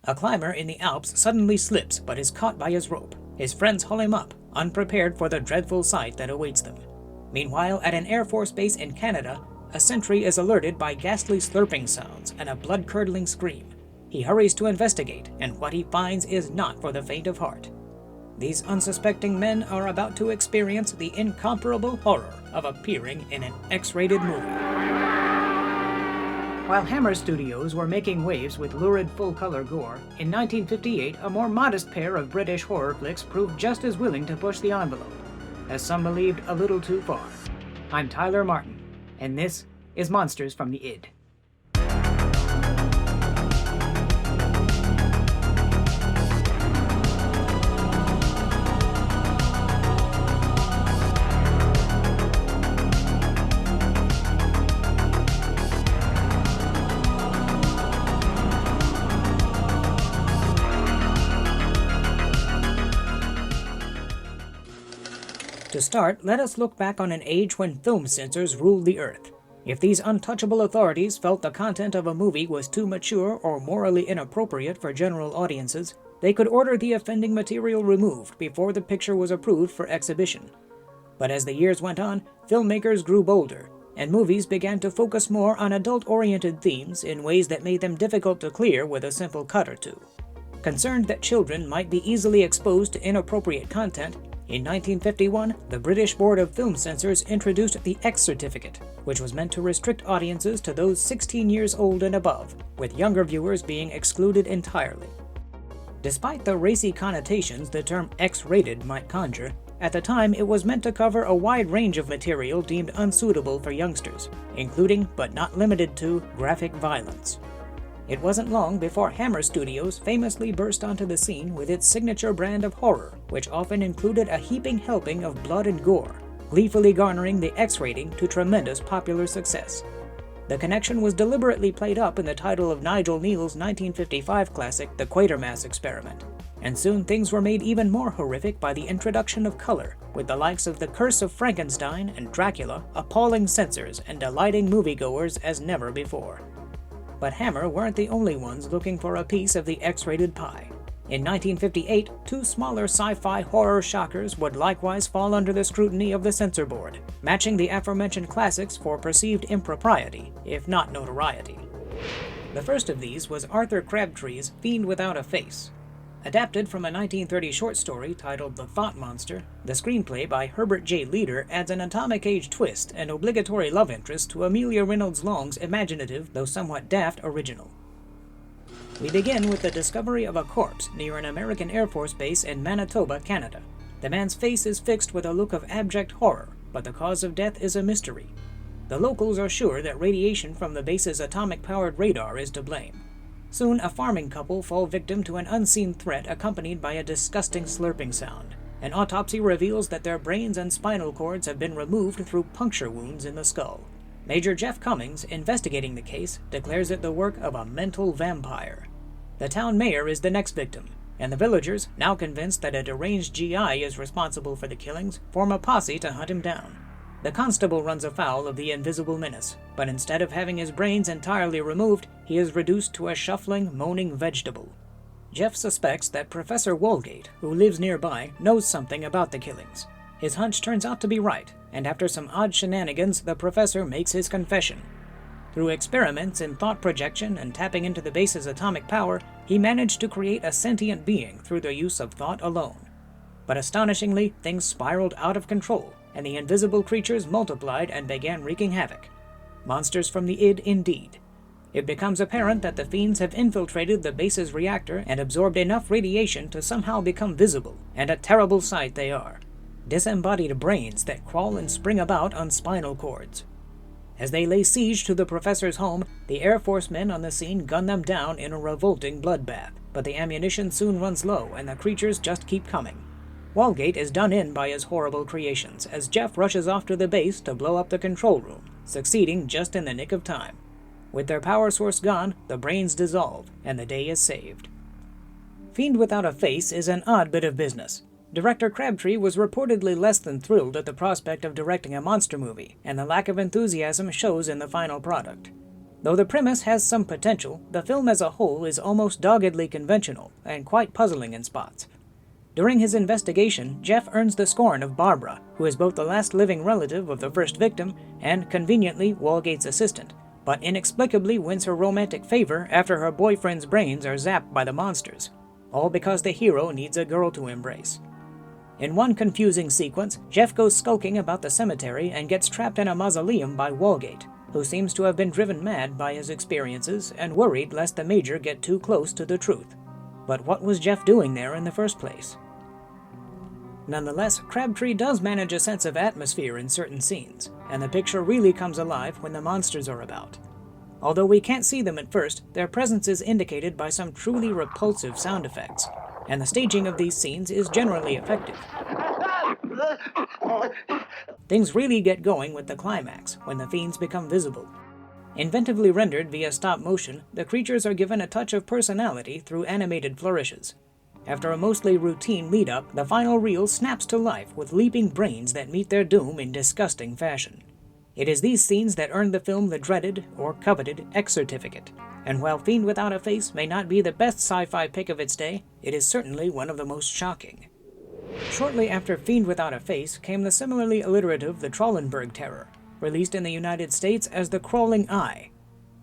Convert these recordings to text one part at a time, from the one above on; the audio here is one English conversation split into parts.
A climber in the Alps suddenly slips but is caught by his rope. His friends haul him up, unprepared for the dreadful sight that awaits them. Meanwhile, at an Air Force base in Canada, a sentry is alerted by ghastly slurping sounds and a blood-curdling scream. He hurries to investigate, and what he finds is not for the faint of heart. These unsuspecting men are about to experience the incomparable horror of appearing in an X-rated movie. While Hammer Studios were making waves with lurid full-color gore, in 1958 a more modest pair of British horror flicks proved just as willing to push the envelope, as some believed a little too far. I'm Tyler Martin, and this is Monsters from the Id. To start, let us look back on an age when film censors ruled the earth. If these untouchable authorities felt the content of a movie was too mature or morally inappropriate for general audiences, they could order the offending material removed before the picture was approved for exhibition. But as the years went on, filmmakers grew bolder, and movies began to focus more on adult-oriented themes in ways that made them difficult to clear with a simple cut or two. Concerned that children might be easily exposed to inappropriate content, in 1951, the British Board of Film Censors introduced the X Certificate, which was meant to restrict audiences to those 16 years old and above, with younger viewers being excluded entirely. Despite the racy connotations the term X-rated might conjure, at the time it was meant to cover a wide range of material deemed unsuitable for youngsters, including, but not limited to, graphic violence. It wasn't long before Hammer Studios famously burst onto the scene with its signature brand of horror, which often included a heaping helping of blood and gore, gleefully garnering the X rating to tremendous popular success. The connection was deliberately played up in the title of Nigel Kneale's 1955 classic, The Quatermass Experiment, and soon things were made even more horrific by the introduction of color, with the likes of The Curse of Frankenstein and Dracula appalling censors and delighting moviegoers as never before. But Hammer weren't the only ones looking for a piece of the X-rated pie. In 1958, two smaller sci-fi horror shockers would likewise fall under the scrutiny of the censor board, matching the aforementioned classics for perceived impropriety, if not notoriety. The first of these was Arthur Crabtree's Fiend Without a Face. Adapted from a 1930 short story titled The Thought Monster, the screenplay by Herbert J. Leader adds an atomic age twist and obligatory love interest to Amelia Reynolds Long's imaginative, though somewhat daft, original. We begin with the discovery of a corpse near an American Air Force base in Manitoba, Canada. The man's face is fixed with a look of abject horror, but the cause of death is a mystery. The locals are sure that radiation from the base's atomic-powered radar is to blame. Soon, a farming couple fall victim to an unseen threat accompanied by a disgusting slurping sound. An autopsy reveals that their brains and spinal cords have been removed through puncture wounds in the skull. Major Jeff Cummings, investigating the case, declares it the work of a mental vampire. The town mayor is the next victim, and the villagers, now convinced that a deranged GI is responsible for the killings, form a posse to hunt him down. The constable runs afoul of the invisible menace, but instead of having his brains entirely removed, he is reduced to a shuffling, moaning vegetable. Jeff suspects that Professor Walgate, who lives nearby, knows something about the killings. His hunch turns out to be right, and after some odd shenanigans, the professor makes his confession. Through experiments in thought projection and tapping into the base's atomic power, he managed to create a sentient being through the use of thought alone. But astonishingly, things spiraled out of control, and the invisible creatures multiplied and began wreaking havoc. Monsters from the Id indeed. It becomes apparent that the fiends have infiltrated the base's reactor and absorbed enough radiation to somehow become visible, and a terrible sight they are. Disembodied brains that crawl and spring about on spinal cords. As they lay siege to the professor's home, the Air Force men on the scene gun them down in a revolting bloodbath, but the ammunition soon runs low and the creatures just keep coming. Walgate is done in by his horrible creations as Jeff rushes off to the base to blow up the control room, succeeding just in the nick of time. With their power source gone, the brains dissolve, and the day is saved. Fiend Without a Face is an odd bit of business. Director Crabtree was reportedly less than thrilled at the prospect of directing a monster movie, and the lack of enthusiasm shows in the final product. Though the premise has some potential, the film as a whole is almost doggedly conventional and quite puzzling in spots. During his investigation, Jeff earns the scorn of Barbara, who is both the last living relative of the first victim and, conveniently, Walgate's assistant, but inexplicably wins her romantic favor after her boyfriend's brains are zapped by the monsters, all because the hero needs a girl to embrace. In one confusing sequence, Jeff goes skulking about the cemetery and gets trapped in a mausoleum by Walgate, who seems to have been driven mad by his experiences and worried lest the Major get too close to the truth. But what was Jeff doing there in the first place? Nonetheless, Crabtree does manage a sense of atmosphere in certain scenes, and the picture really comes alive when the monsters are about. Although we can't see them at first, their presence is indicated by some truly repulsive sound effects, and the staging of these scenes is generally effective. Things really get going with the climax, when the fiends become visible. Inventively rendered via stop motion, the creatures are given a touch of personality through animated flourishes. After a mostly routine lead-up, the final reel snaps to life with leaping brains that meet their doom in disgusting fashion. It is these scenes that earned the film the dreaded, or coveted, X certificate, and while Fiend Without a Face may not be the best sci-fi pick of its day, it is certainly one of the most shocking. Shortly after Fiend Without a Face came the similarly alliterative The Trollenberg Terror, released in the United States as The Crawling Eye.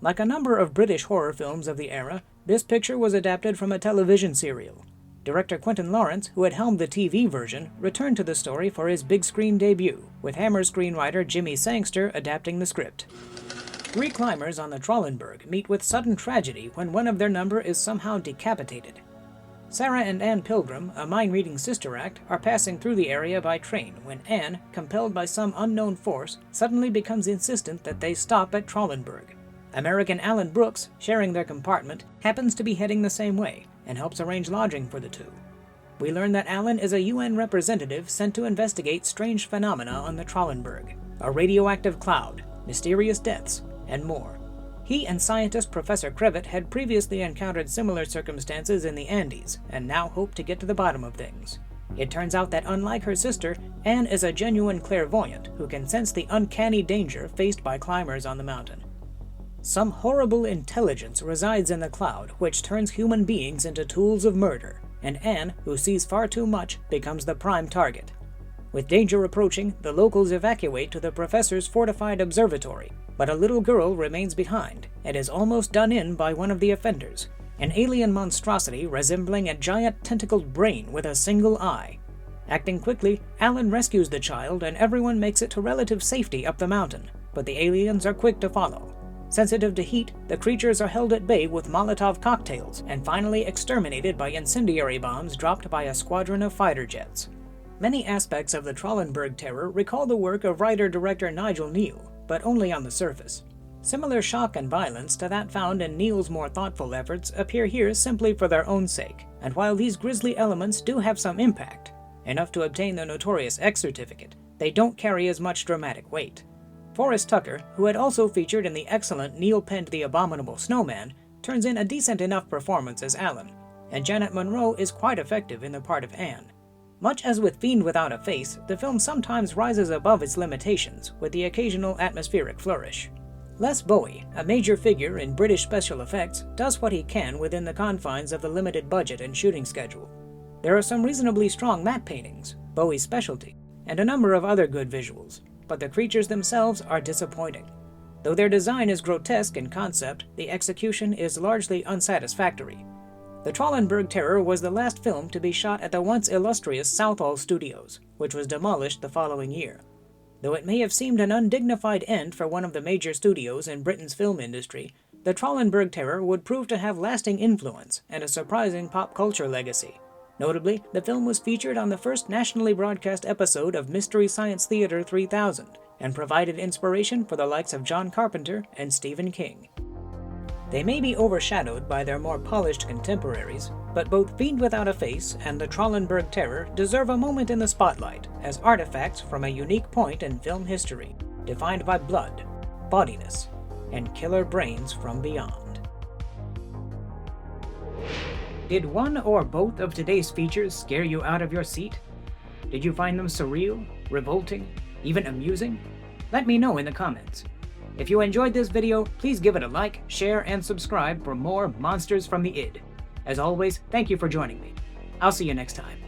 Like a number of British horror films of the era, this picture was adapted from a television serial. Director Quentin Lawrence, who had helmed the TV version, returned to the story for his big screen debut, with Hammer screenwriter Jimmy Sangster adapting the script. Three climbers on the Trollenberg meet with sudden tragedy when one of their number is somehow decapitated. Sarah and Anne Pilgrim, a mind-reading sister act, are passing through the area by train when Anne, compelled by some unknown force, suddenly becomes insistent that they stop at Trollenberg. American Alan Brooks, sharing their compartment, happens to be heading the same way, and helps arrange lodging for the two. We learn that Alan is a UN representative sent to investigate strange phenomena on the Trollenberg, a radioactive cloud, mysterious deaths, and more. He and scientist Professor Crevitt had previously encountered similar circumstances in the Andes, and now hope to get to the bottom of things. It turns out that unlike her sister, Anne is a genuine clairvoyant who can sense the uncanny danger faced by climbers on the mountain. Some horrible intelligence resides in the cloud which turns human beings into tools of murder, and Anne, who sees far too much, becomes the prime target. With danger approaching, the locals evacuate to the professor's fortified observatory, but a little girl remains behind and is almost done in by one of the offenders, an alien monstrosity resembling a giant tentacled brain with a single eye. Acting quickly, Alan rescues the child and everyone makes it to relative safety up the mountain, but the aliens are quick to follow. Sensitive to heat, the creatures are held at bay with Molotov cocktails and finally exterminated by incendiary bombs dropped by a squadron of fighter jets. Many aspects of the Trollenberg Terror recall the work of writer-director Nigel Kneale, but only on the surface. Similar shock and violence to that found in Kneale's more thoughtful efforts appear here simply for their own sake, and while these grisly elements do have some impact, enough to obtain the notorious X certificate, they don't carry as much dramatic weight. Forrest Tucker, who had also featured in the excellent Kneale-penned The Abominable Snowman, turns in a decent enough performance as Alan, and Janet Monroe is quite effective in the part of Anne. Much as with Fiend Without a Face, the film sometimes rises above its limitations with the occasional atmospheric flourish. Les Bowie, a major figure in British special effects, does what he can within the confines of the limited budget and shooting schedule. There are some reasonably strong matte paintings, Bowie's specialty, and a number of other good visuals, but the creatures themselves are disappointing. Though their design is grotesque in concept, the execution is largely unsatisfactory. The Trollenberg Terror was the last film to be shot at the once illustrious Southall Studios, which was demolished the following year. Though it may have seemed an undignified end for one of the major studios in Britain's film industry, the Trollenberg Terror would prove to have lasting influence and a surprising pop culture legacy. Notably, the film was featured on the first nationally broadcast episode of Mystery Science Theater 3000, and provided inspiration for the likes of John Carpenter and Stephen King. They may be overshadowed by their more polished contemporaries, but both Fiend Without a Face and the Trollenberg Terror deserve a moment in the spotlight as artifacts from a unique point in film history, defined by blood, bodiness, and killer brains from beyond. Did one or both of today's features scare you out of your seat? Did you find them surreal, revolting, even amusing? Let me know in the comments. If you enjoyed this video, please give it a like, share, and subscribe for more Monsters from the Id. As always, thank you for joining me. I'll see you next time.